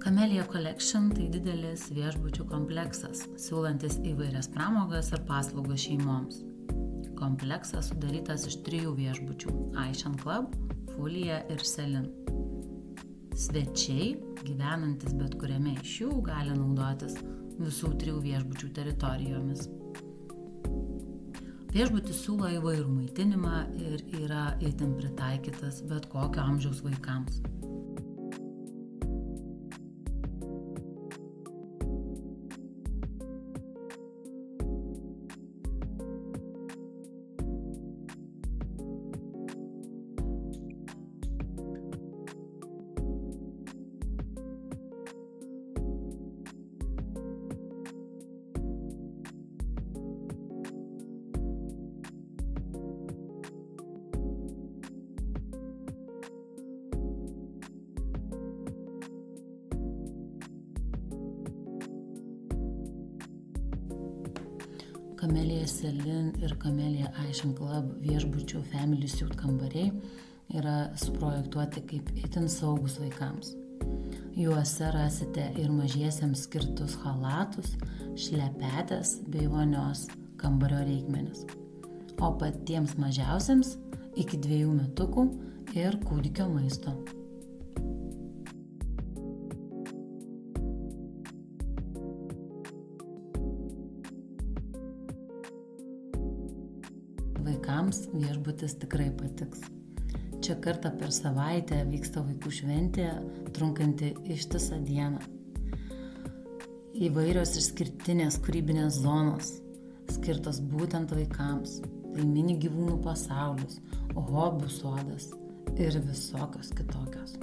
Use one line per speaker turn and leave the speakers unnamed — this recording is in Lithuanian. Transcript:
Camellia Collection tai didelis viešbučių kompleksas, siūlantis įvairias pramogas ir paslaugas šeimoms. Kompleksas sudarytas iš 3 viešbučių – Aishan Club, Fulia ir Selin. Svečiai, gyvenantis bet kuriame iš jų, gali naudotis visų 3 viešbučių teritorijomis. Viešbutis siūlo įvairų maitinimą ir yra itin pritaikytas bet kokio amžiaus vaikams. Camellia Selin ir Camellia Aishan Club viešbučių Family Suite kambariai yra suprojektuoti kaip itin saugus vaikams. Juose rasite ir mažiesiems skirtus chalatus, šlepetės bei vonios kambario reikmenis. O patiems mažiausiems iki 2 metukų ir kūdikio maisto. Vaikams viešbutis tikrai patiks. Čia kartą per savaitę vyksta vaikų šventė, trunkanti ištisą dieną. Įvairios išskirtinės kūrybinės zonos, skirtos būtent vaikams. Tai mini gyvūnų pasaulis, hobių sodas ir visokios kitokios.